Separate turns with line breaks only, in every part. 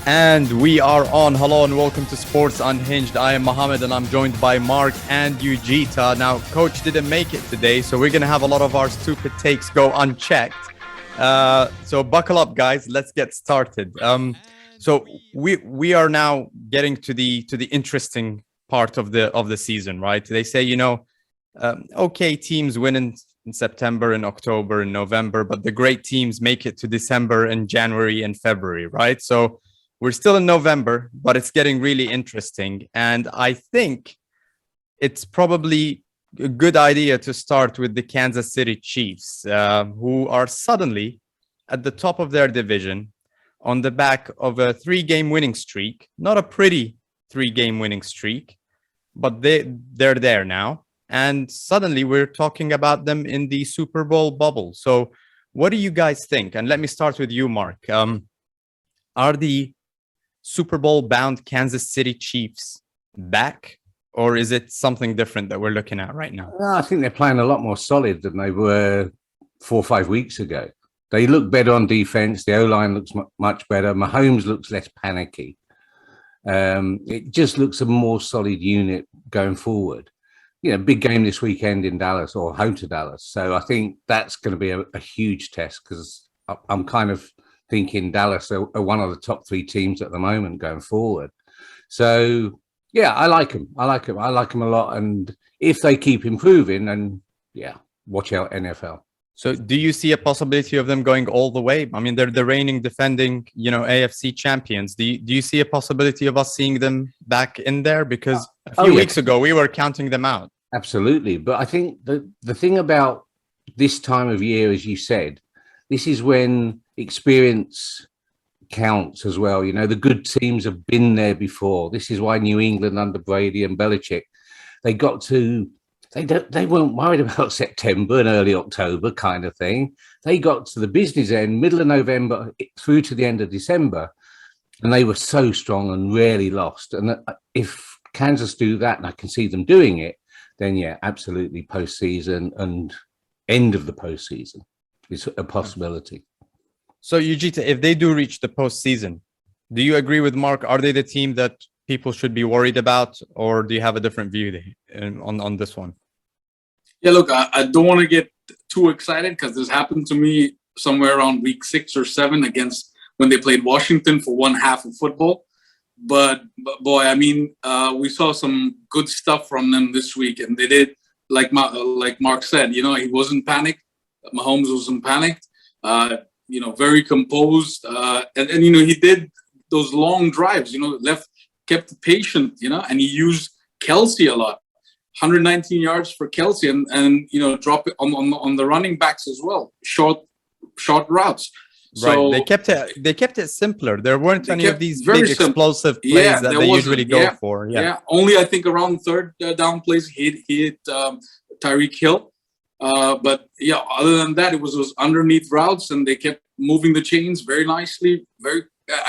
And we are on. Hello and welcome to Sports Unhinged. I am Mohammed and I'm joined by Mark and Ujitha. Now, Coach didn't make it today, so we're going to have a lot of our stupid takes go unchecked. So buckle up, guys. Let's get started. So we are now getting to the interesting part of the season, right? They say, okay, teams win in September and October and November, but the great teams make it to December and January and February, right? So we're still in November, but it's getting really interesting. And I think it's probably a good idea to start with the Kansas City Chiefs, who are suddenly at the top of their division on the back of a 3-game winning streak. Not a pretty 3-game winning streak, but they're there now. And suddenly we're talking about them in the Super Bowl bubble. So what do you guys think? And let me start with you, Mark. Are the Super Bowl bound Kansas City Chiefs back, or is it something different that we're looking at right now?
I think they're playing a lot more solid than they were 4 or 5 weeks ago. They look better on defense. The O-line looks much better. Mahomes looks less panicky. It just looks a more solid unit going forward. Big game this weekend in Dallas, or home to Dallas. So I think that's going to be a huge test, because I'm kind of thinking Dallas are one of the top 3 teams at the moment going forward. So, yeah, I like them. I like them a lot. And if they keep improving, then, yeah, watch out, NFL.
So do you see a possibility of them going all the way? I mean, they're the reigning, defending, AFC champions. Do you see a possibility of us seeing them back in there? Because a few weeks ago, we were counting them out.
Absolutely. But I think the thing about this time of year, as you said, this is when experience counts as well. The good teams have been there before. This is why New England under Brady and Belichick, they weren't worried about September and early October kind of thing. They got to the business end, middle of November through to the end of December, and they were so strong and rarely lost. And if Kansas do that, and I can see them doing it, then yeah, absolutely postseason and end of the postseason is a possibility.
So, Ujitha, if they do reach the postseason, do you agree with Mark? Are they the team that people should be worried about, or do you have a different view on this one?
Yeah, look, I don't want to get too excited, because this happened to me somewhere around week 6 or 7 against when they played Washington for one half of football. But boy, I mean, we saw some good stuff from them this week, and they did, like Mark said, he wasn't panicked. Mahomes wasn't panicked. Very composed, and he did those long drives. Kept patient. And he used Kelsey a lot, 119 yards for Kelsey, and drop it on the running backs as well, short routes. So
right, they kept it simpler. There weren't any of these big explosive plays that they usually go for.
Yeah, only I think around third down plays he hit Tyreek Hill. But yeah, other than that, it was those underneath routes, and they kept moving the chains very nicely,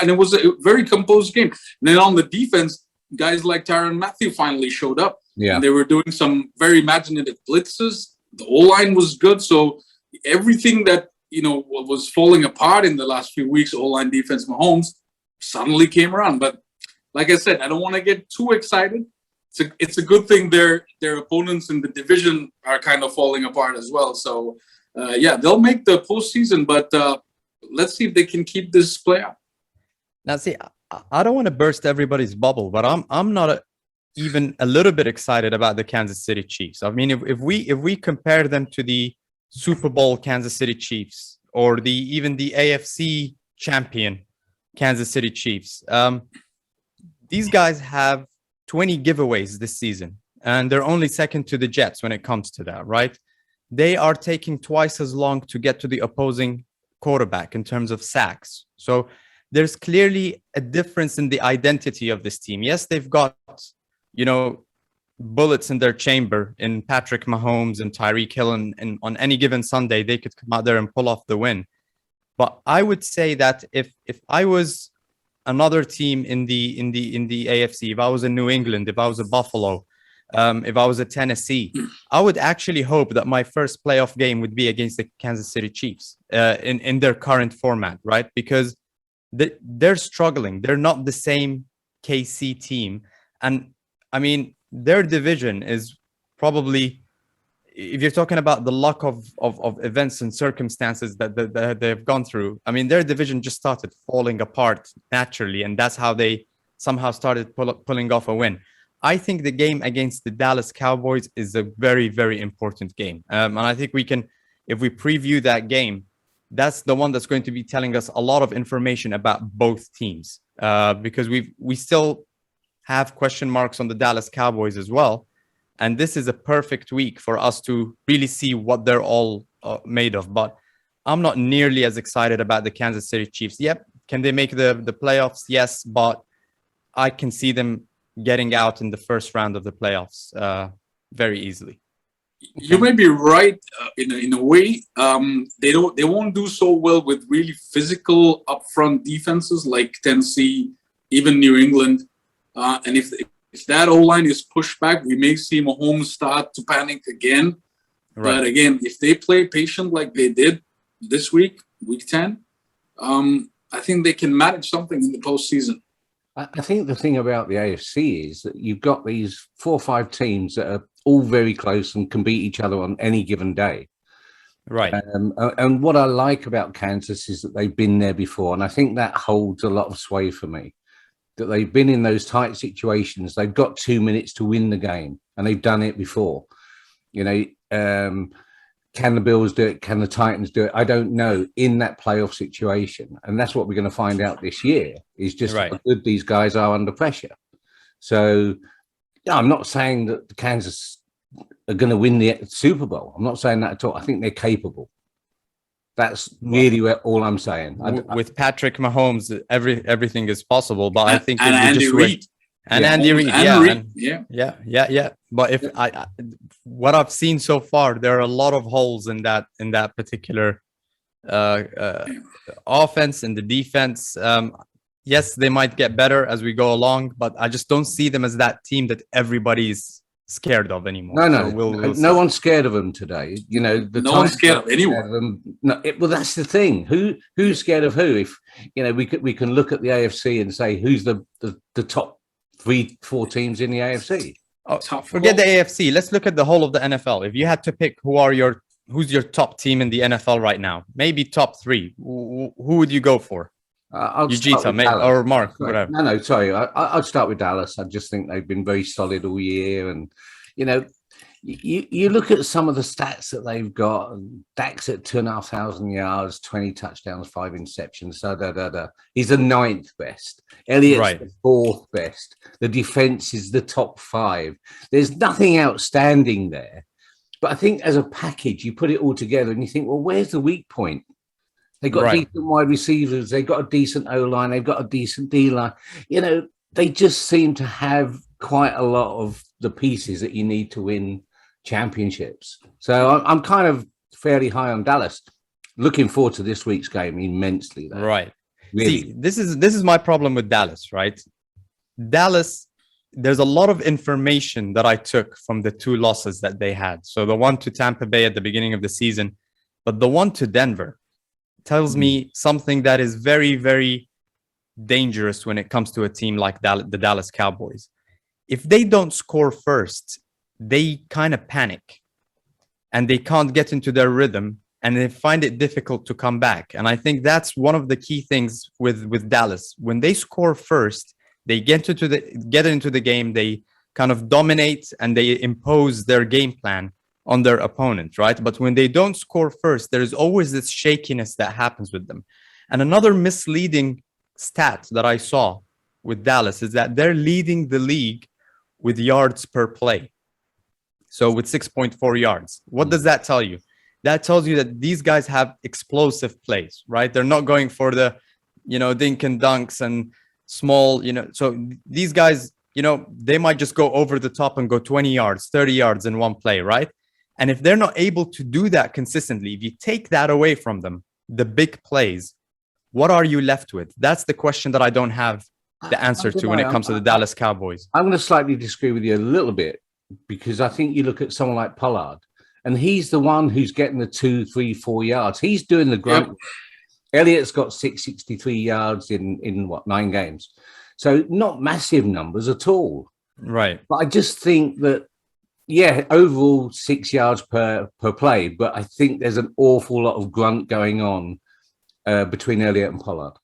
and it was a very composed game. And then on the defense, guys like Tyrann Mathieu finally showed up. Yeah, and they were doing some very imaginative blitzes. The O-line was good, so everything that was falling apart in the last few weeks, O-line defense, Mahomes, suddenly came around. But like I said, I don't want to get too excited. It's a good thing their opponents in the division are kind of falling apart as well. So, yeah, they'll make the postseason, but let's see if they can keep this play out.
Now, see, I don't want to burst everybody's bubble, but I'm not even a little bit excited about the Kansas City Chiefs. I mean, if we compare them to the Super Bowl Kansas City Chiefs, or even the AFC champion Kansas City Chiefs, these guys have 20 giveaways this season, and they're only second to the Jets when it comes to that, right? They are taking twice as long to get to the opposing quarterback in terms of sacks. So there's clearly a difference in the identity of this team. Yes, they've got, bullets in their chamber in Patrick Mahomes and Tyreek Hill, and on any given Sunday, they could come out there and pull off the win. But I would say that if I was another team in the AFC, if I was in New England, if I was a Buffalo, if I was a Tennessee, I would actually hope that my first playoff game would be against the Kansas City Chiefs in their current format, right? Because they're struggling. They're not the same KC team. And I mean, their division is probably, if you're talking about the luck of events and circumstances that they've gone through, I mean, their division just started falling apart naturally, and that's how they somehow started pulling off a win. I think the game against the Dallas Cowboys is a very, very important game. And I think we can, if we preview that game, that's the one that's going to be telling us a lot of information about both teams, because we still have question marks on the Dallas Cowboys as well. And this is a perfect week for us to really see what they're all made of. But I'm not nearly as excited about the Kansas City Chiefs. Yep. Can they make the playoffs? Yes. But I can see them getting out in the first round of the playoffs very easily.
You may be right in a way. They won't do so well with really physical upfront defenses like Tennessee, even New England. And if that O-line is pushed back, we may see Mahomes start to panic again. Right. But again, if they play patient like they did this week, week 10, I think they can manage something in the postseason.
I think the thing about the AFC is that you've got these 4 or 5 teams that are all very close and can beat each other on any given day.
Right.
And what I like about Kansas is that they've been there before. And I think that holds a lot of sway for me, that they've been in those tight situations. They've got 2 minutes to win the game, and they've done it before. You know, can the Bills do it? Can the Titans do it? I don't know, in that playoff situation. And that's what we're going to find out this year, is just how good these guys are under pressure. So, yeah, I'm not saying that the Kansas are going to win the Super Bowl. I'm not saying that at all. I think they're capable. That's really all I'm saying.
With Patrick Mahomes, everything is possible. But I think
and Andy Reid.
And Andy Reid, yeah. But if what I've seen so far, there are a lot of holes in that particular offense and the defense. Yes, they might get better as we go along, but I just don't see them as that team that everybody's scared of anymore.
No, we'll no one's scared of them today. You know,
no one's scared of anyone.
Well, that's the thing. Who's scared of who? If you know, we can look at the AFC and say who's the top 3-4 teams in the AFC.
Oh, forget the AFC. Let's look at the whole of the NFL. If you had to pick who's your top team in the NFL right now, maybe top 3, who would you go for? Ujitha, or Mark, whatever.
No, sorry. I'd start with Dallas. I just think they've been very solid all year. And, you know, you look at some of the stats that they've got. And Dak's at 2,500 yards, 20 touchdowns, 5 interceptions. He's the 9th best. Elliott's the 4th best. The defense is the top 5. There's nothing outstanding there. But I think as a package, you put it all together and you think, well, where's the weak point? They've got decent wide receivers. They've got a decent O-line. They've got a decent D-line. You know, they just seem to have quite a lot of the pieces that you need to win championships. So I'm kind of fairly high on Dallas. Looking forward to this week's game immensely, though.
Right.
Really.
See, this is my problem with Dallas, right? Dallas, there's a lot of information that I took from the 2 losses that they had. So the one to Tampa Bay at the beginning of the season, but the one to Denver tells me something that is very, very dangerous when it comes to a team like the Dallas Cowboys. If they don't score first, they kind of panic and they can't get into their rhythm and they find it difficult to come back. And I think that's one of the key things with Dallas. When they score first, they get into the game, they kind of dominate and they impose their game plan on their opponent, right? But when they don't score first, there's always this shakiness that happens with them. And another misleading stat that I saw with Dallas is that they're leading the league with yards per play. So with 6.4 yards. What does that tell you? That tells you that these guys have explosive plays, right? They're not going for the, dink and dunks and small, so these guys, they might just go over the top and go 20 yards, 30 yards in one play, right? And if they're not able to do that consistently, if you take that away from them, the big plays, what are you left with? That's the question that I don't have the answer to when it comes to the Dallas Cowboys.
I'm going to slightly disagree with you a little bit, because I think you look at someone like Pollard, and he's the one who's getting the 2, 3, 4 yards. He's doing the grunt work. Elliott's got 663 yards in what, 9 games. So not massive numbers at all.
Right.
But I just think that, yeah, overall 6 yards per play, but I think there's an awful lot of grunt going on between Elliott and Pollard.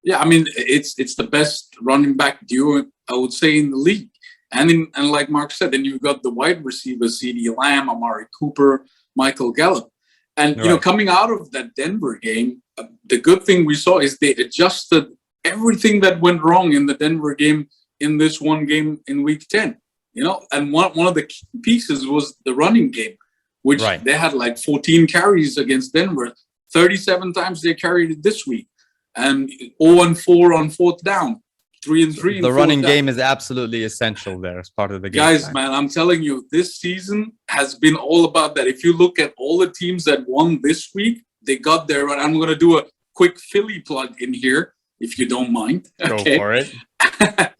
Yeah, I mean, it's the best running back duo, I would say, in the league. And like Mark said, then you've got the wide receivers, CeeDee Lamb, Amari Cooper, Michael Gallup. And, you know, coming out of that Denver game, the good thing we saw is they adjusted everything that went wrong in the Denver game in this one game in week 10. You know, and one of the key pieces was the running game, which they had like 14 carries against Denver. 37 times they carried it this week. And 0-4 on fourth down. 3-3.
The running game is absolutely essential there as part of the game.
Guys, man, I'm telling you, this season has been all about that. If you look at all the teams that won this week, they got there. And I'm going to do a quick Philly plug in here, if you don't mind.
Go for it.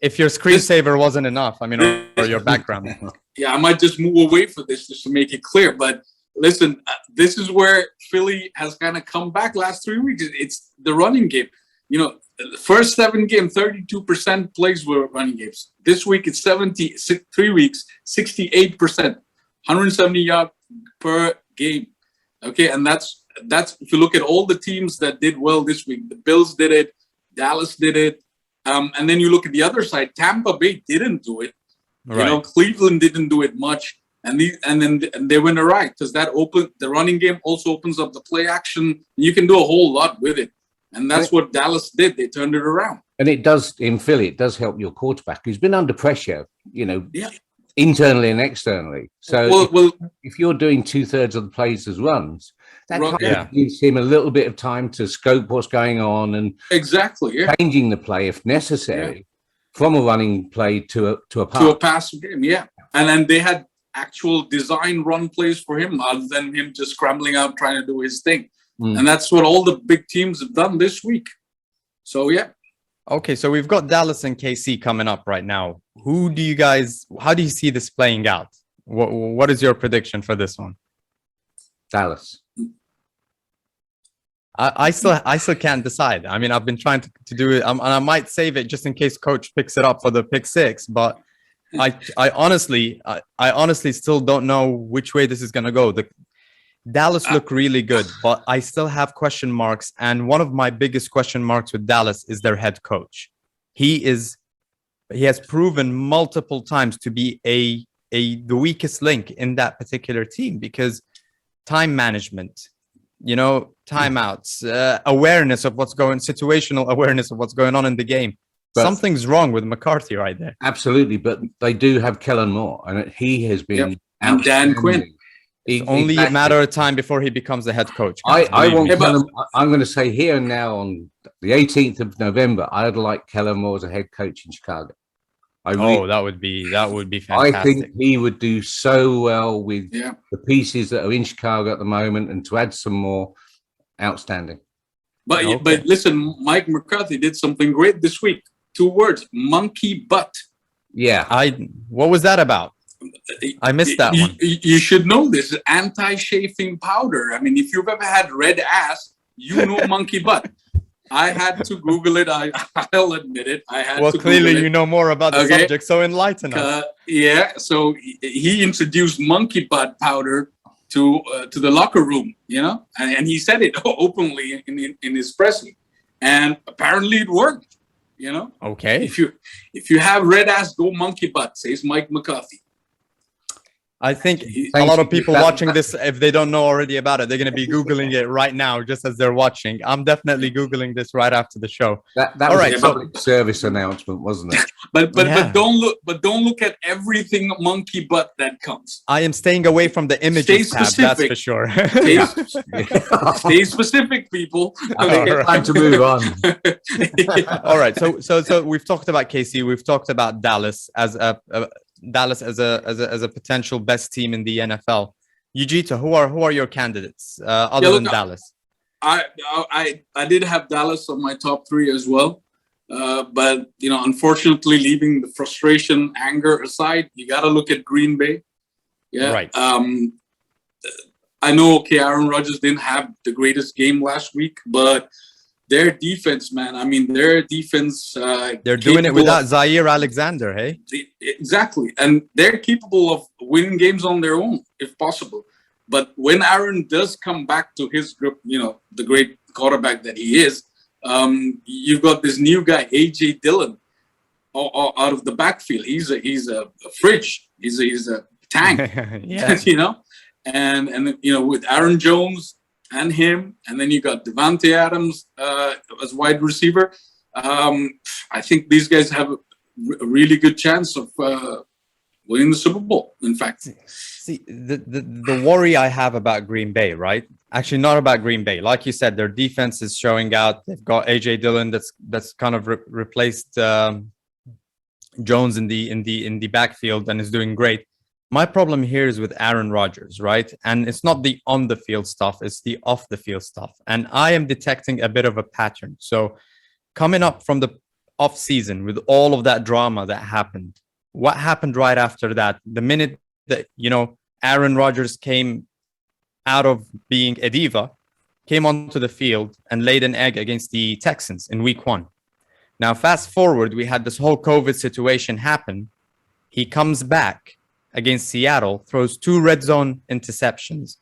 If your screensaver wasn't enough, I mean, or your background.
Yeah, I might just move away for this just to make it clear. But listen, this is where Philly has kind of come back last 3 weeks. It's the running game. You know, the first 7 games, 32% plays were running games. This week, it's 3 weeks, 68%, 170 yards per game. Okay, and that's if you look at all the teams that did well this week. The Bills did it, Dallas did it, and then you look at the other side. Tampa Bay didn't do it. Right. You know, Cleveland didn't do it much, and then they went awry because the running game also opens up the play action. You can do a whole lot with it. And that's what Dallas did. They turned it around. And
it does, in Philly, it does help your quarterback who's been under pressure, you know, internally and externally. So if you're doing 2/3 of the plays as runs, that kind of gives him a little bit of time to scope what's going on and changing the play if necessary from a running play to a pass.
To a pass game, And then they had actual design run plays for him other than him just scrambling out trying to do his thing. And that's what all the big teams have done this week. So,
Okay, so we've got Dallas and KC coming up right now. How do you see this playing out? What is your prediction for this one?
Dallas.
I still can't decide. I mean, I've been trying to do it, and I might save it just in case Coach picks it up for the pick 6. But I honestly still don't know which way this is going to go. Dallas look really good, but I still have question marks. And one of my biggest question marks with Dallas is their head coach. He has proven multiple times to be the weakest link in that particular team because time management, you know, timeouts, situational awareness of what's going on in the game. But something's wrong with McCarthy right there.
Absolutely, but they do have Kellen Moore, and he has been
and Dan Quinn.
It's only a matter of time before he becomes the head coach.
I'm going to say here and now on the 18th of November, I'd like Kellen Moore as a head coach in Chicago.
That would be fantastic.
I think he would do so well with the pieces that are in Chicago at the moment, and to add some more, outstanding.
But listen, Mike McCarthy did something great this week. 2 words: monkey butt.
Yeah,
what was that about? I missed that one.
You should know this. Anti-chafing powder. I mean, if you've ever had red ass, you know monkey butt. I had to Google it. I'll admit it.
Well, clearly you know more about the subject, so enlighten us.
So he introduced monkey butt powder to the locker room, you know, and he said it openly in his press, and apparently it worked, you know.
Okay.
If you have red ass, go monkey butt, says Mike McCarthy.
I think a lot of people watching this, if they don't know already about it, they're going to be Googling it right now, just as they're watching. I'm definitely Googling this right after the show.
That was a public service announcement, wasn't it?
But don't look at everything monkey butt that comes.
I am staying away from the images tab, that's for sure.
Stay specific, people.
Time to move on.
All right. So we've talked about KC. We've talked about Dallas as a potential best team in the NFL. Ujitha, who are your candidates other than Dallas?
I did have Dallas on my top 3 as well, but you know, unfortunately, leaving the frustration, anger aside, you got to look at Green Bay. Yeah,
right.
I know, okay, Aaron Rodgers didn't have the greatest game last week, but their defense, man, I mean, their defense.
They're doing it without Zaire Alexander, hey?
Exactly. And they're capable of winning games on their own, if possible. But when Aaron does come back to his group, you know, the great quarterback that he is, you've got this new guy, A.J. Dillon, out of the backfield. He's a fridge. He's a tank,
yeah.
you know? And you know, with Aaron Jones and him, and then you got Devontae Adams as wide receiver. I think these guys have a really good chance of winning the Super Bowl, in fact.
See, the worry I have about Green Bay, right? Actually, not about Green Bay. Like you said, their defense is showing out. They've got A.J. Dillon that's kind of replaced Jones in the backfield and is doing great. My problem here is with Aaron Rodgers, right? And it's not the on the field stuff, it's the off the field stuff. And I am detecting a bit of a pattern. So coming up from the off season with all of that drama that happened, what happened right after that? The minute that, you know, Aaron Rodgers came out of being a diva, came onto the field and laid an egg against the Texans in week 1. Now, fast forward, we had this whole COVID situation happen. He comes back against Seattle, throws 2 red zone interceptions,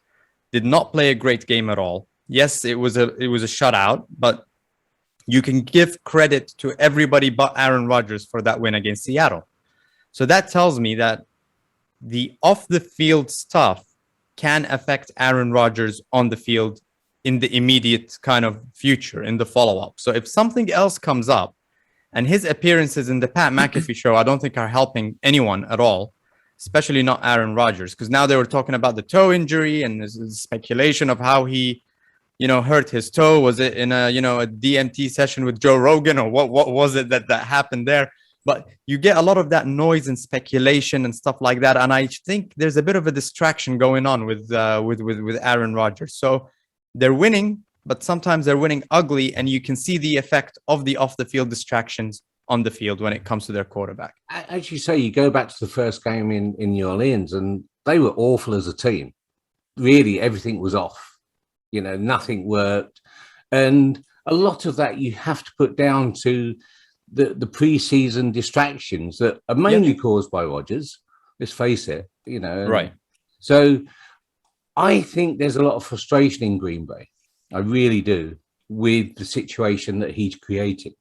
did not play a great game at all. Yes, it was a shutout, but you can give credit to everybody but Aaron Rodgers for that win against Seattle. So that tells me that the off the field stuff can affect Aaron Rodgers on the field in the immediate kind of future, in the follow-up. So if something else comes up, and his appearances in the Pat McAfee show, I don't think are helping anyone at all, especially not Aaron Rodgers, because now they were talking about the toe injury and there's speculation of how he, you know, hurt his toe. Was it in a, you know, a DMT session with Joe Rogan, or what was it that happened there? But you get a lot of that noise and speculation and stuff like that. And I think there's a bit of a distraction going on with Aaron Rodgers. So they're winning, but sometimes they're winning ugly, and you can see the effect of the off the field distractions on the field when it comes to their quarterback.
As you say, you go back to the first game in New Orleans, and they were awful as a team. Really, everything was off. You know, nothing worked. And a lot of that you have to put down to the pre-season distractions that are mainly caused by Rodgers. Let's face it, you know.
Right.
So I think there's a lot of frustration in Green Bay. I really do, with the situation that he's created.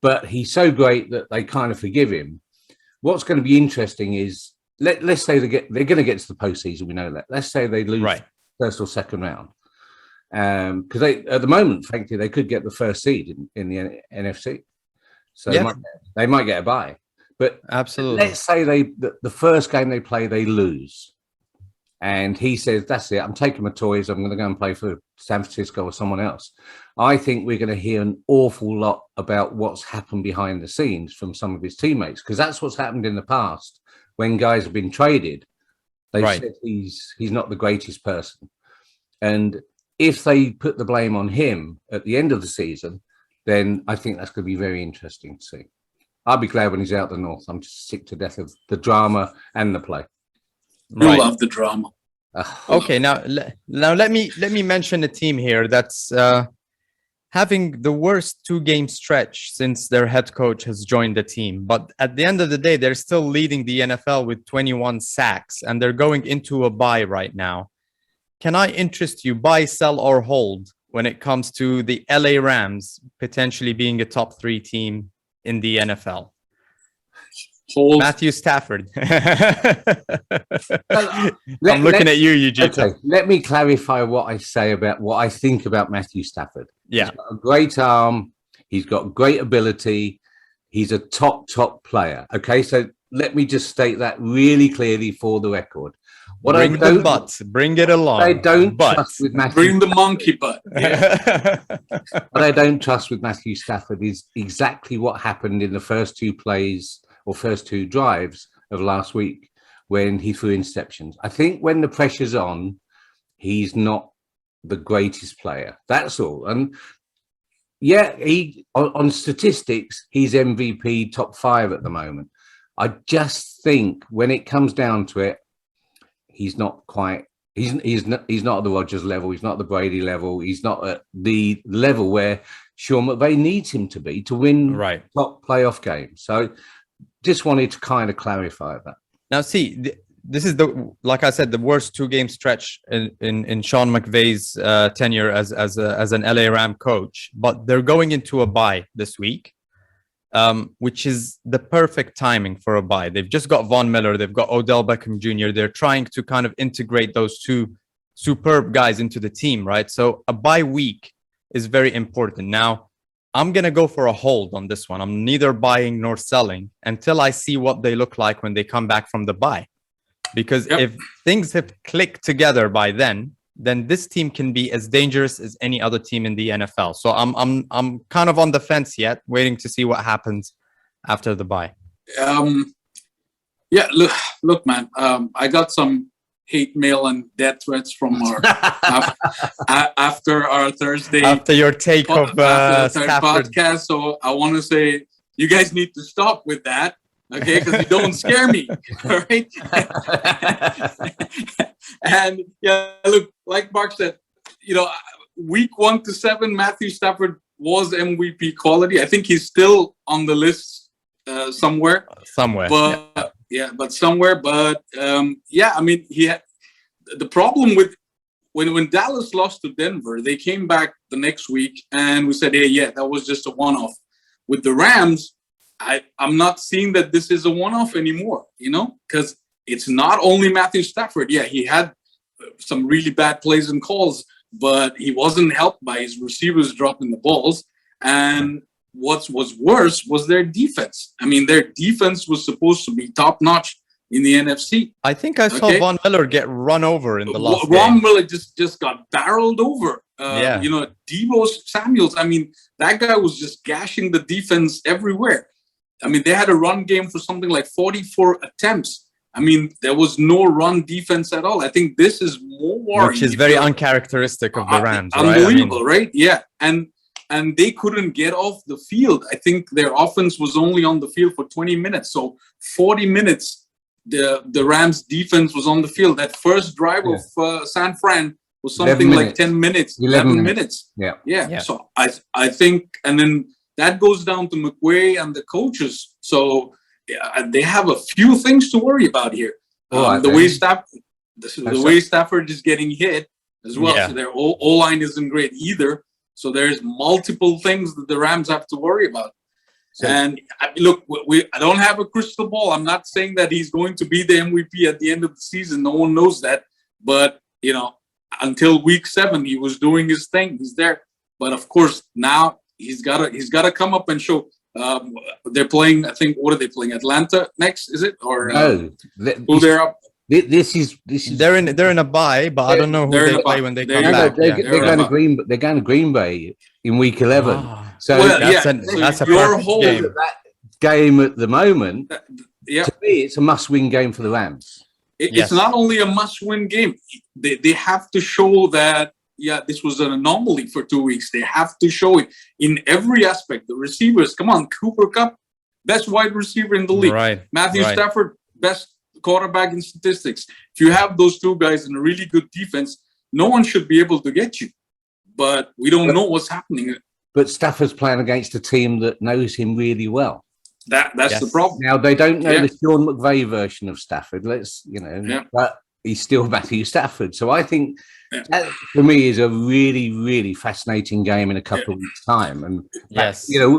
But he's so great that they kind of forgive him. What's going to be interesting is, let's say they're going to get to the postseason. We know that. Let's say they lose first or second round, because at the moment, frankly, they could get the first seed in the NFC, so they might get a bye. But
absolutely,
let's say the first game they play, they lose, and he says, "That's it. I'm taking my toys. I'm going to go and play for San Francisco or someone else." I think we're going to hear an awful lot about what's happened behind the scenes from some of his teammates, because that's what's happened in the past when guys have been traded. They've said he's not the greatest person. And if they put the blame on him at the end of the season, then I think that's going to be very interesting to see. I'll be glad when he's out the North. I'm just sick to death of the drama and the play.
I love the drama.
Okay, now let me mention a team here that's having the worst 2-game stretch since their head coach has joined the team. But at the end of the day, they're still leading the NFL with 21 sacks, and they're going into a bye right now. Can I interest you, buy, sell, or hold when it comes to the LA Rams potentially being a top 3 team in the NFL?
Hold.
Matthew Stafford. I'm looking at you, Ujitha.
Okay, let me clarify what I say about what I think about Matthew Stafford.
Yeah.
He's got a great arm. He's got great ability. He's a top player. Okay, so let me just state that really clearly for the record.
Bring it along.
I don't trust with Matthew.
Bring the monkey butt. Yeah.
What I don't trust with Matthew Stafford is exactly what happened in the first 2 plays or first 2 drives of last week when he threw interceptions. I think when the pressure's on, he's not the greatest player. That's all. And yeah, he on statistics, he's MVP top 5 at the moment. I just think when it comes down to it, he's not quite He's not at the Rodgers level. He's not at the Brady level. He's not at the level where Sean McVay needs him to be to win top playoff games. So just wanted to kind of clarify that.
Now, see, this is like I said, the worst 2-game stretch in Sean McVay's tenure as an LA Ram coach. But they're going into a bye this week, which is the perfect timing for a bye. They've just got Von Miller, they've got Odell Beckham Jr. They're trying to kind of integrate those two superb guys into the team, right? So a bye week is very important. Now, I'm going to go for a hold on this one. I'm neither buying nor selling until I see what they look like when they come back from the bye. Because if things have clicked together by then this team can be as dangerous as any other team in the NFL. So I'm kind of on the fence yet, waiting to see what happens after the bye.
Look, man. I got some hate mail and death threats from our after our Thursday,
after your take of
podcast. So I want to say you guys need to stop with that, okay? Because you don't scare me, all right? And look, like Mark said, week 1 to 7, Matthew Stafford was MVP quality. I think he's still on the list somewhere. But somewhere. But I mean, he had the problem with when Dallas lost to Denver, they came back the next week and we said, hey, that was just a one-off. With the Rams, I'm not seeing that this is a one-off anymore, because it's not only Matthew Stafford. Yeah, he had some really bad plays and calls, but he wasn't helped by his receivers dropping the balls. And what was worse was their defense. I mean, their defense was supposed to be top-notch in the NFC.
I think I saw Von Miller get run over in the last game.
Von Miller just got barreled over. Deebo Samuels, I mean, that guy was just gashing the defense everywhere. I mean, they had a run game for something like 44 attempts. I mean, there was no run defense at all. I think this is more worrying.
Which is very uncharacteristic of the Rams, right?
Unbelievable, right? Yeah. And they couldn't get off the field. I think their offense was only on the field for 20 minutes. So 40 minutes, the Rams defense was on the field. That first drive of San Fran was something like 10 minutes, 11 minutes. Yeah. So I think, and then that goes down to McVay and the coaches. So they have a few things to worry about here. The way Stafford is getting hit as well. Yeah. So their O-line isn't great either. So there's multiple things that the Rams have to worry about. And look, I don't have a crystal ball. I'm not saying that he's going to be the MVP at the end of the season. No one knows that. But, until week 7, he was doing his thing. He's there. But of course, now he's got to come up and show. They're playing, I think, what are they playing? Atlanta next, is it? Or
no,
who they're up?
This is
they're in a bye, but I don't know who they play when they come back.
They're going to Green Bay in week 11. So
that's a perfect game.
That game at the moment. To me, it's a must-win game for the Rams.
It's not only a must-win game. They have to show that this was an anomaly for 2 weeks. They have to show it in every aspect. The receivers, come on, Cooper Kupp, best wide receiver in the league.
Right.
Matthew Stafford, best quarterback in statistics. If you have those two guys in a really good defense, no one should be able to get you. But we don't know what's happening.
But Stafford's playing against a team that knows him really well.
That's the problem.
Now, they don't know the Sean McVay version of Stafford. But he's still Matthew Stafford. So I think that, for me, is a really, really fascinating game in a couple of weeks' time. And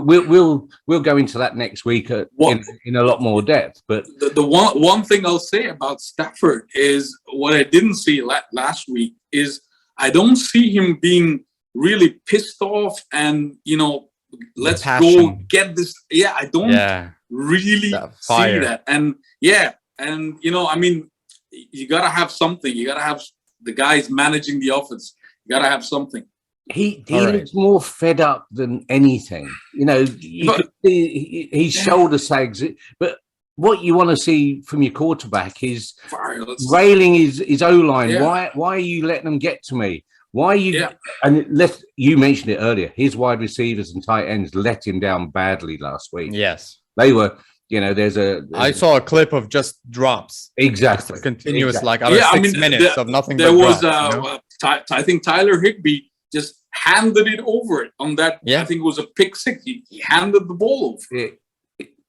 we'll go into that next week in a lot more depth. But
the one thing I'll say about Stafford is what I didn't see last week is I don't see him being really pissed off and let's go get this. I don't really see that. And I mean, you gotta have something. You gotta have the guys managing the offense. You gotta have something.
He looks more fed up than anything. You could see his shoulder sags. But what you want to see from your quarterback is railing his O-line. Why are you letting them get to me? Why are you? And you mentioned it earlier. His wide receivers and tight ends let him down badly last week.
Yes,
they were You know, there's a
I saw a clip of just drops.
exactly
Just continuous,
exactly.
like, out of 6 minutes of nothing
there
but
was
drops, you know?
I think Tyler Higbee just handed it over on that.
Yeah.
I think it was a pick six. He handed the ball over.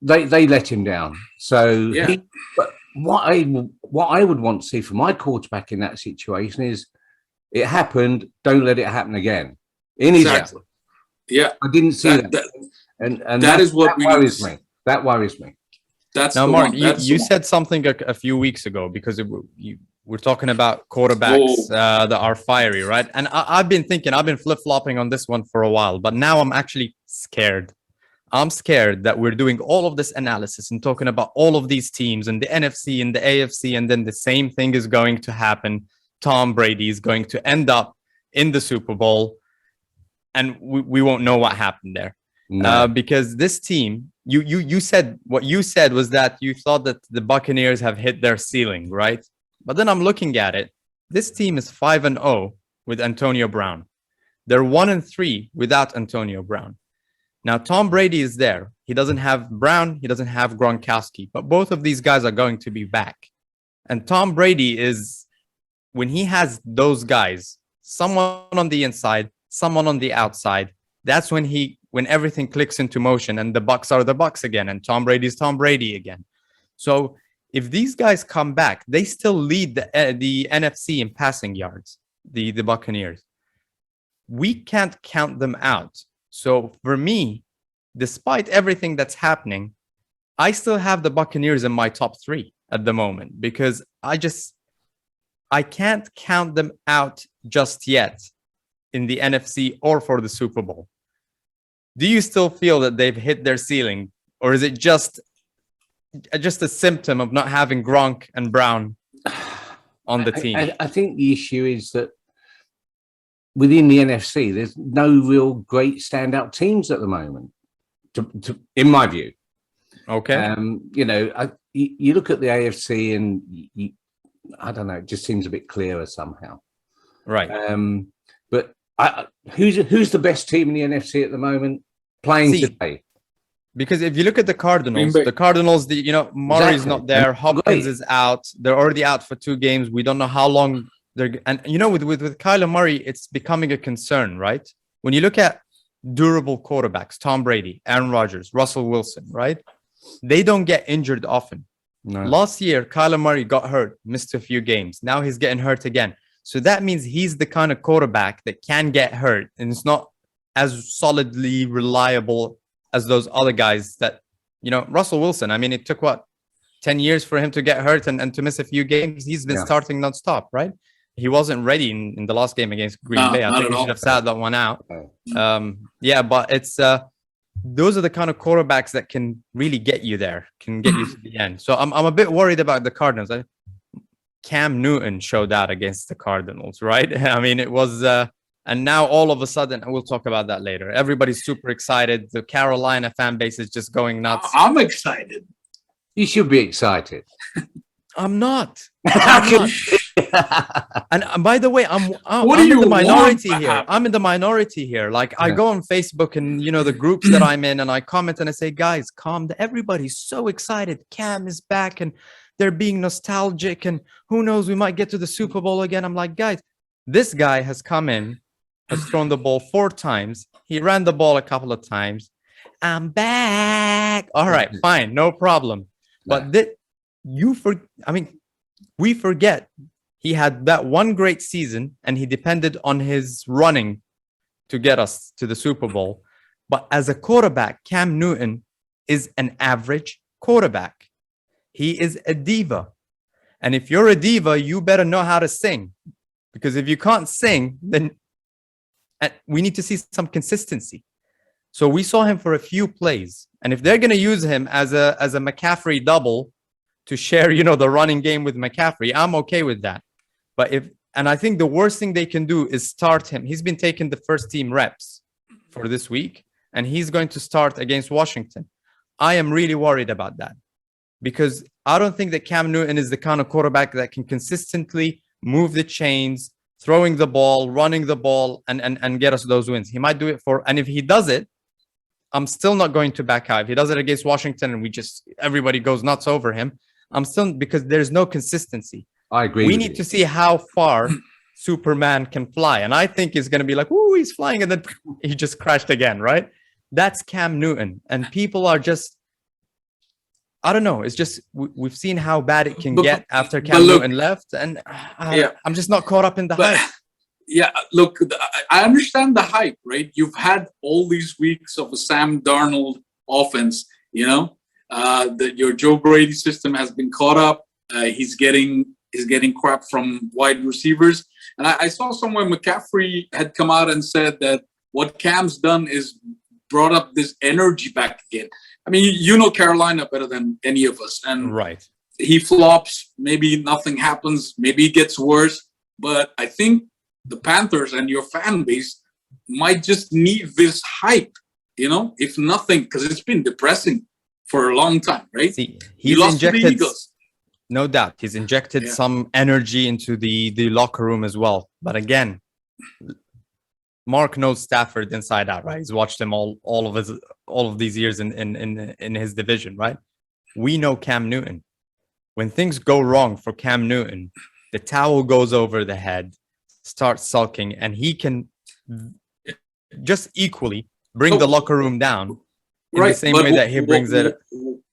They let him down. So
Yeah.
but what I would want to see from my quarterback in that situation is it happened. Don't let it happen again. In his
Exactly. Yeah.
I didn't see that. And
that is what
that worries me. That worries me.
That's
Now,
the
Mark,
one.
you said something a few weeks ago, because we're talking about quarterbacks that are fiery, right? And I've been flip-flopping on this one for a while, but now I'm actually scared. I'm scared that we're doing all of this analysis and talking about all of these teams and the NFC and the AFC, and then the same thing is going to happen. Tom Brady is going to end up in the Super Bowl, and we won't know what happened there.
No.
Because this team, you said what you said was that you thought that the Buccaneers have hit their ceiling, right? But then I'm looking at it. This team is 5-0 with Antonio Brown. They're 1-3 without Antonio Brown. Now, Tom Brady is there. He doesn't have Brown. He doesn't have Gronkowski. But both of these guys are going to be back. And Tom Brady is, when he has those guys, someone on the inside, someone on the outside, that's when everything clicks into motion, and the Bucs are the Bucs again, and Tom Brady is Tom Brady again. So if these guys come back, they still lead the NFC in passing yards, the Buccaneers. We can't count them out. So for me, despite everything that's happening, I still have the Buccaneers in my top 3 at the moment, because I can't count them out just yet in the NFC or for the Super Bowl. Do you still feel that they've hit their ceiling, or is it just a symptom of not having Gronk and Brown on the team?
I think the issue is that within the NFC, there's no real great standout teams at the moment, in my view.
Okay.
You know, you look at the AFC and I don't know, it just seems a bit clearer somehow.
Right.
But who's the best team in the NFC at the moment playing today?
Because if you look at the Cardinals, Murray's not there. Hopkins is out. They're already out for 2 games. We don't know how long and with Kyler Murray, it's becoming a concern, right? When you look at durable quarterbacks, Tom Brady, Aaron Rodgers, Russell Wilson, right? They don't get injured often.
No.
Last year, Kyler Murray got hurt, missed a few games. Now he's getting hurt again. So that means he's the kind of quarterback that can get hurt, and it's not as solidly reliable as those other guys that, Russell Wilson. I mean, it took 10 years for him to get hurt and to miss a few games. He's been starting nonstop, right? He wasn't ready in the last game against Green Bay. I think he should have sat that one out. But it's those are the kind of quarterbacks that can really get you there, can get you to the end. So I'm a bit worried about the Cardinals. Cam Newton showed out against the Cardinals, right? I mean, it was, and now all of a sudden, we'll talk about that later. Everybody's super excited. The Carolina fan base is just going nuts.
I'm excited.
You should be excited.
I'm not. And by the way, I'm in the minority here. I'm in the minority here. Like, I go on Facebook and the groups that I'm in, and I comment and I say, guys, calm down. Everybody's so excited. Cam is back and they're being nostalgic, and who knows, we might get to the Super Bowl again. I'm like, guys, this guy has come in, has thrown the ball 4 times. He ran the ball a couple of times. I'm back. All right, fine, no problem. But we forget he had that one great season, and he depended on his running to get us to the Super Bowl. But as a quarterback, Cam Newton is an average quarterback. He is a diva. And if you're a diva, you better know how to sing. Because if you can't sing, then we need to see some consistency. So we saw him for a few plays. And if they're going to use him as a McCaffrey double to share, the running game with McCaffrey, I'm okay with that. But I think the worst thing they can do is start him. He's been taking the first team reps for this week, and he's going to start against Washington. I am really worried about that, because I don't think that Cam Newton is the kind of quarterback that can consistently move the chains, throwing the ball, running the ball, and get us those wins. He might do it and if he does it, I'm still not going to back out. If he does it against Washington and everybody goes nuts over him, I'm still, because there's no consistency.
I agree.
We need to see how far Superman can fly. And I think it's going to be like, ooh, he's flying. And then he just crashed again, right? That's Cam Newton. And people are just, I don't know. It's just, we've seen how bad it can get after Cam Newton left. And I'm just not caught up in the hype.
Yeah, look, I understand the hype, right? You've had all these weeks of a Sam Darnold offense, you know, that your Joe Brady system has been caught up. He's getting crap from wide receivers. And I saw somewhere McCaffrey had come out and said that what Cam's done is brought up this energy back again. I mean, you know Carolina better than any of us. And
right.
He flops, maybe nothing happens, maybe it gets worse. But I think the Panthers and your fan base might just need this hype, you know, if nothing, because it's been depressing for a long time, right?
See, he's injected, no doubt, he's injected some energy into the locker room as well. But again, Mark knows Stafford inside out, right? He's watched him all of these years in his division, right? We know Cam Newton. When things go wrong for Cam Newton, the towel goes over the head, starts sulking, and he can just equally bring the locker room down in the same way that he brings it.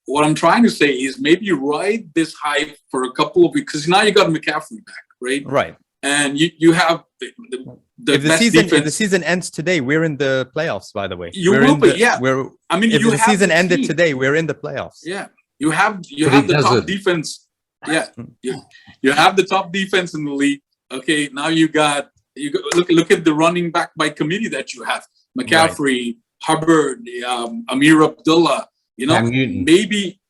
What I'm trying to say is maybe ride this hype for a couple of weeks, because now you got McCaffrey back, right?
Right.
And you have the
if the season ends today, we're in the playoffs. By the way, if the season ended today, we're in the playoffs.
Yeah, you have the top defense. Yeah, you have the top defense in the league. Okay, now you look at the running back by committee that you have: McCaffrey, Hubbard, Amir Abdullah. You know, maybe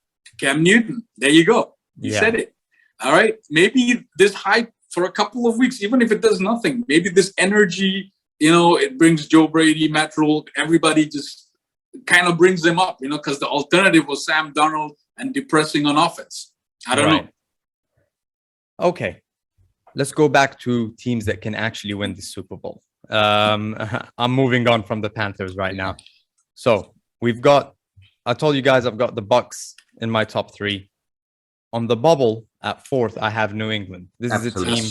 Cam Newton. There you go. You said it. All right, maybe this hype for a couple of weeks, even if it does nothing, maybe this energy, you know, it brings Joe Brady, Matt Rule, everybody just kind of brings them up, you know, because the alternative was Sam Darnold and depressing on offense. I don't know.
Okay. Let's go back to teams that can actually win the Super Bowl. I'm moving on from the Panthers right now. So I told you guys I've got the Bucks in my top 3. On the bubble at 4th, I have New England. This is a team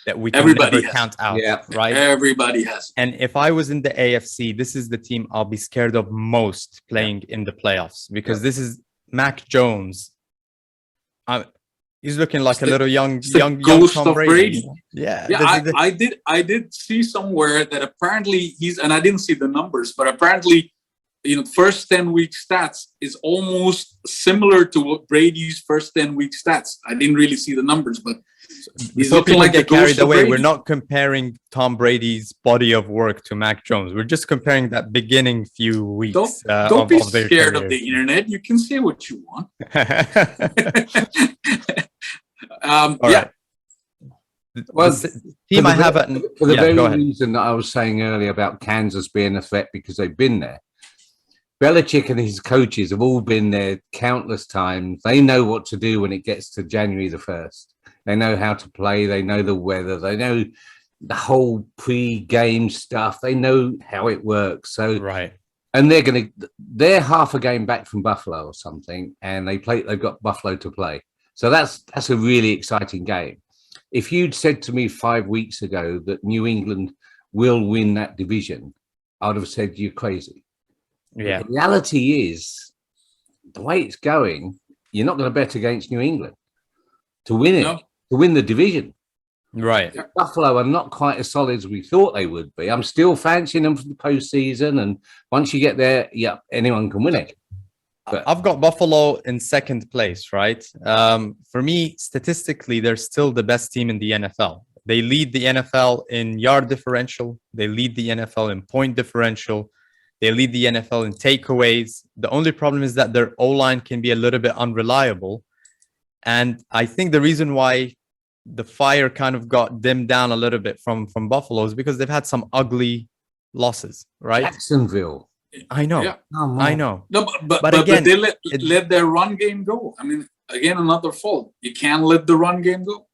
that we can never count out, right?
Everybody has.
And if I was in the AFC, this is the team I'll be scared of most playing in the playoffs, because this is Mac Jones. He's looking like a little young
ghost
Tom
of Brady.
Yeah.
I did see somewhere that apparently and I didn't see the numbers, but apparently, you know, first 10-week stats is almost similar to what Brady's first 10-week stats. I didn't really see the numbers, but he's looking like a carried away.
We're not comparing Tom Brady's body of work to Mac Jones. We're just comparing that beginning few weeks.
Don't be scared of the internet. You can say what you want.
Well,
team I have
for the very reason that I was saying earlier about Kansas being a threat because they've been there. Belichick and his coaches have all been there countless times. They know what to do when it gets to January the 1st. They know how to play. They know the weather. They know the whole pre-game stuff. They know how it works. So and they're half a game back from Buffalo or something, and they've got Buffalo to play. So that's a really exciting game. If you'd said to me 5 weeks ago that New England will win that division, I'd have said you're crazy.
Yeah.
The reality is, the way it's going, you're not going to bet against New England to win it, to win the division.
Right.
Buffalo are not quite as solid as we thought they would be. I'm still fancying them for the postseason, and once you get there, anyone can win it. But
I've got Buffalo in 2nd place, right? For me, statistically, they're still the best team in the NFL. They lead the NFL in yard differential. They lead the NFL in point differential. They lead the NFL in takeaways. The only problem is that their O-line can be a little bit unreliable. And I think the reason why the fire kind of got dimmed down a little bit from Buffalo is because they've had some ugly losses, right?
Jacksonville.
I know.
Yeah.
I know.
No, but again, they let their run game go. I mean, again, another fault. You can't let the run game go.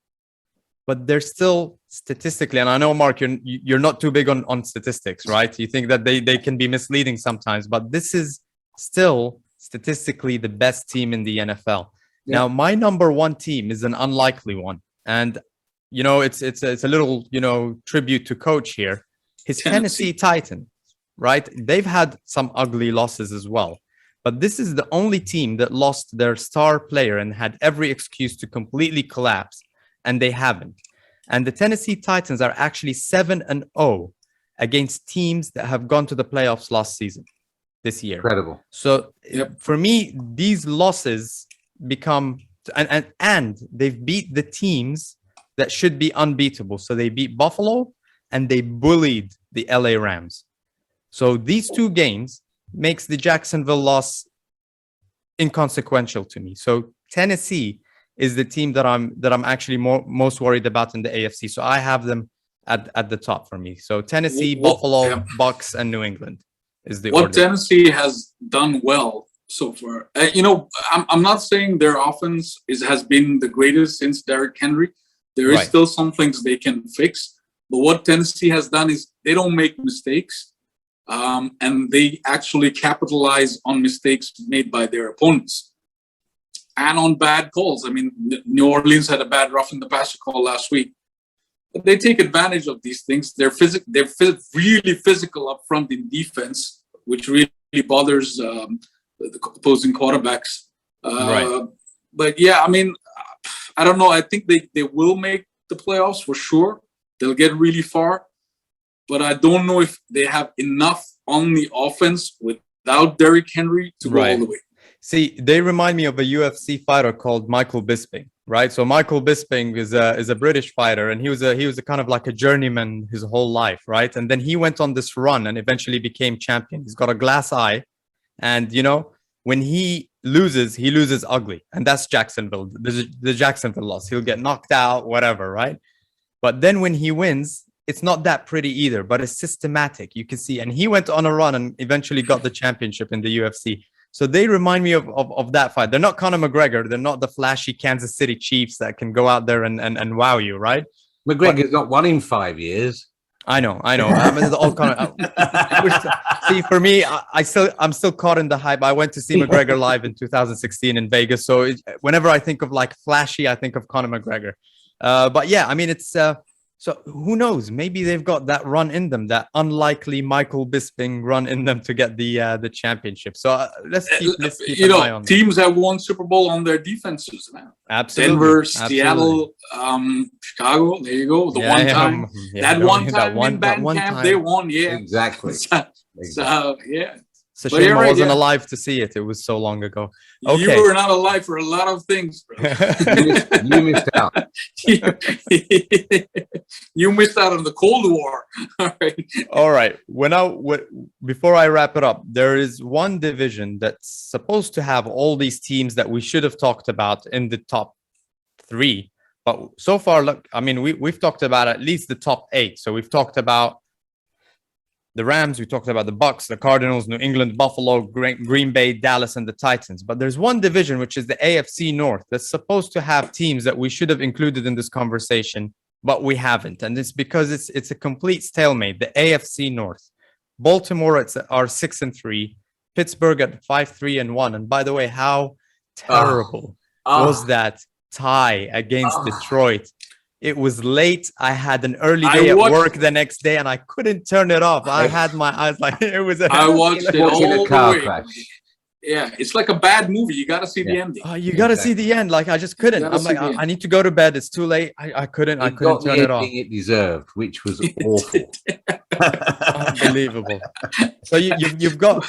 But they're still statistically, and I know, Mark, you're not too big on statistics, right? You think that they can be misleading sometimes, but this is still statistically the best team in the NFL.
Yeah.
Now, my number one team is an unlikely one. And, it's a little, tribute to Coach here. His Tennessee Titans, right? They've had some ugly losses as well. But this is the only team that lost their star player and had every excuse to completely collapse. And they haven't. And the Tennessee Titans are actually 7-0 against teams that have gone to the playoffs last season, this year.
Incredible.
So for me, these losses become, and they've beat the teams that should be unbeatable. So they beat Buffalo and they bullied the LA Rams. So these two games makes the Jacksonville loss inconsequential to me. So Tennessee is the team that I'm actually most worried about in the AFC. So I have them at the top for me. So Tennessee, Buffalo, Bucks, and New England is the order.
Tennessee has done well so far. I'm not saying their offense has been the greatest since Derrick Henry. There is still some things they can fix. But what Tennessee has done is they don't make mistakes. And they actually capitalize on mistakes made by their opponents and on bad calls. I mean, New Orleans had a bad roughing the passer call last week, but they take advantage of these things. They're really physical up front in defense, which really bothers the opposing quarterbacks. But yeah, I mean, I don't know. I think they will make the playoffs for sure. They'll get really far. But I don't know if they have enough on the offense without Derrick Henry to go all the way.
See, they remind me of a UFC fighter called Michael Bisping, right? So Michael Bisping is a British fighter, and he was a kind of like a journeyman his whole life, right? And then he went on this run and eventually became champion. He's got a glass eye, and when he loses ugly, and that's Jacksonville. The Jacksonville loss. He'll get knocked out, whatever, right? But then when he wins, it's not that pretty either, but it's systematic. You can see, and he went on a run and eventually got the championship in the UFC. So they remind me of that fight. They're not Conor McGregor. They're not the flashy Kansas City Chiefs that can go out there and wow you, right?
McGregor's not won in 5 years.
I know. I mean, all kind of. See, for me, I'm still caught in the hype. I went to see McGregor live in 2016 in Vegas. So whenever I think of like flashy, I think of Conor McGregor. But yeah, I mean, it's. So who knows? Maybe they've got that run in them, that unlikely Michael Bisping run in them to get the championship. So let's keep an eye on them.
Teams have won Super Bowl on their defenses, man.
Absolutely.
Seattle, Chicago. There you go. One time in Bandcamp, they won. Yeah,
exactly.
So yeah.
It's a shame I wasn't alive to see it. It was so long ago. Okay.
You were not alive for a lot of things, bro.
You missed out.
You missed out on the Cold War.
All right. Before I wrap it up, there is one division that's supposed to have all these teams that we should have talked about in the top 3. But so far, look, I mean, we've talked about at least the top 8. So we've talked about the Rams, we talked about the Bucks, the Cardinals, New England, Buffalo, Green Bay, Dallas, and the Titans. But there's one division, which is the AFC North, that's supposed to have teams that we should have included in this conversation, but we haven't. And it's because it's a complete stalemate. The AFC North. Baltimore are 6-3, Pittsburgh at 5-3-1. And by the way, how terrible was that tie against Detroit? It was late. I had an early day at work the next day, and I couldn't turn it off. I had my eyes like it was.
I watched it all
in a car
the way.
crash.
Yeah, it's like a bad movie. You got to see the ending.
Oh, you got to see the end. Like I just couldn't. I'm like, I need to go to bed. It's too late. I couldn't turn it off.
It deserved, which was awful.
Unbelievable. So you've got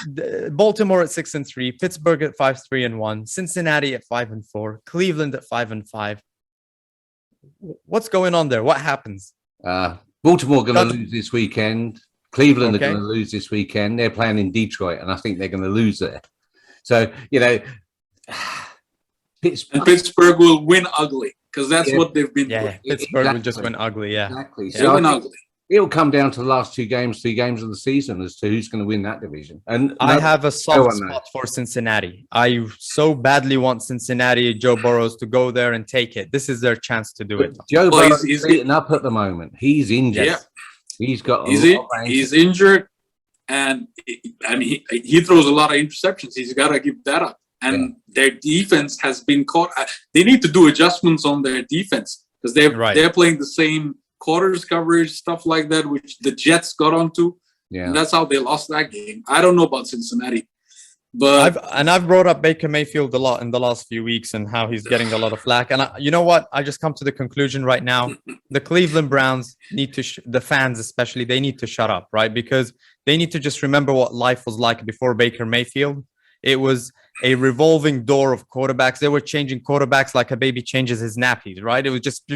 Baltimore at 6-3, Pittsburgh at 5-3-1, Cincinnati at 5-4, Cleveland at 5-5. What's going on there? What happens?
Baltimore going to lose this weekend. Cleveland are going to lose this weekend. They're playing in Detroit, and I think they're going to lose there. So,
Pittsburgh will win ugly because that's what they've been doing.
Pittsburgh will just win ugly,
Exactly.
So win ugly.
It'll come down to the last 3 games of the season as to who's going to win that division. And
I have a soft spot for Cincinnati. I so badly want Cincinnati, Joe Burrows, to go there and take it. This is their chance to do it.
Joe Burrows is beaten up at the moment. He's injured.
Yeah.
He's got
he's injured. And he throws a lot of interceptions. He's got to give that up. And their defense has been caught. They need to do adjustments on their defense because they're playing the same quarters coverage, stuff like that, which the Jets got onto. Yeah. And that's how they lost that game. I don't know about Cincinnati. But
I've brought up Baker Mayfield a lot in the last few weeks and how he's getting a lot of flack. And you know what? I just come to the conclusion right now. The Cleveland Browns need to, the fans especially, they need to shut up, right? Because they need to just remember what life was like before Baker Mayfield. It was a revolving door of quarterbacks. They were changing quarterbacks like a baby changes his nappies, right? It was just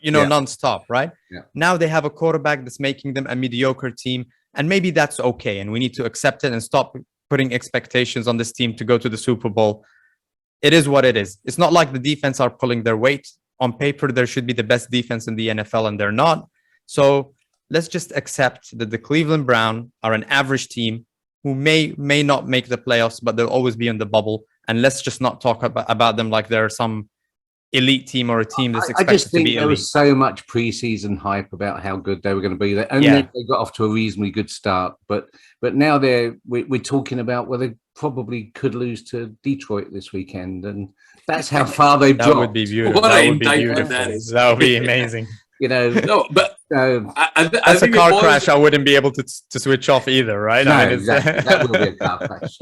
nonstop, right? Yeah. Now they have a quarterback that's making them a mediocre team. And maybe that's okay. And we need to accept it and stop putting expectations on this team to go to the Super Bowl. It is what it is. It's not like the defense are pulling their weight. On paper, there should be the best defense in the NFL, and they're not. So let's just accept that the Cleveland Browns are an average team who may not make the playoffs, but they'll always be in the bubble. And let's just not talk about them like they're some elite team or a team that's expected to be elite. I just think
there was so much preseason hype about how good they were going to be there, and they got off to a reasonably good start. But now we're talking about they probably could lose to Detroit this weekend, and that's how far they've dropped.
That would be beautiful. That would be beautiful. That would be amazing.
No, but
that's a car crash. I wouldn't be able to switch off either, right?
No, exactly. That will be a car crash.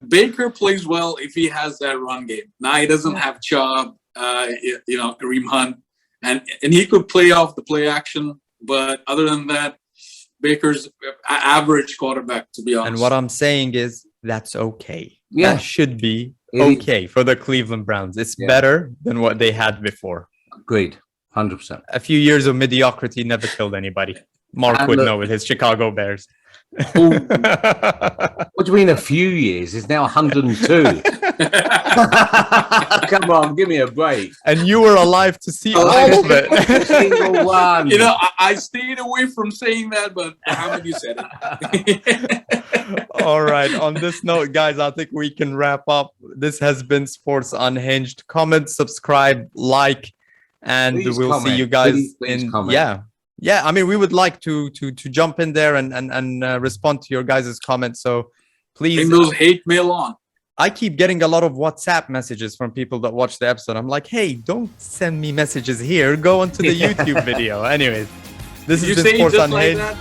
Baker plays well if he has that run game. Now he doesn't have Chubb, Kareem Hunt, and he could play off the play action. But other than that, Baker's an average quarterback, to be honest.
And what I'm saying is that's okay. Yeah. That should be okay for the Cleveland Browns. It's better than what they had before.
Agreed. 100%.
A few years of mediocrity never killed anybody. Mark would know with his Chicago Bears.
What do you mean a few years? It's now 102. Come on, give me a break.
And you were alive to see all of it.
Single one.
I stayed away from saying that, but Mohammed, you said it.
All right. On this note, guys, I think we can wrap up. This has been Sports Unhinged. Comment, subscribe, like, and we'll see you guys in comment. Yeah, I mean, we would like to jump in there and respond to your guys' comments. So please
bring those hate mail on.
I keep getting a lot of WhatsApp messages from people that watch the episode. I'm like, hey, don't send me messages here. Go onto the YouTube video. Anyways, this is just Sports Unhinged. Like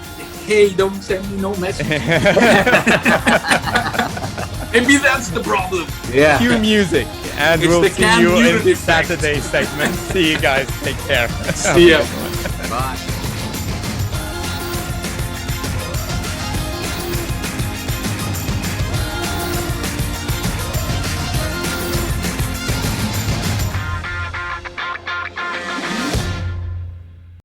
hey, don't send me no messages. Maybe that's the problem.
Yeah. Cue music. And we'll see you in Saturday's segment. See you guys. Take care.
See ya.
Bye.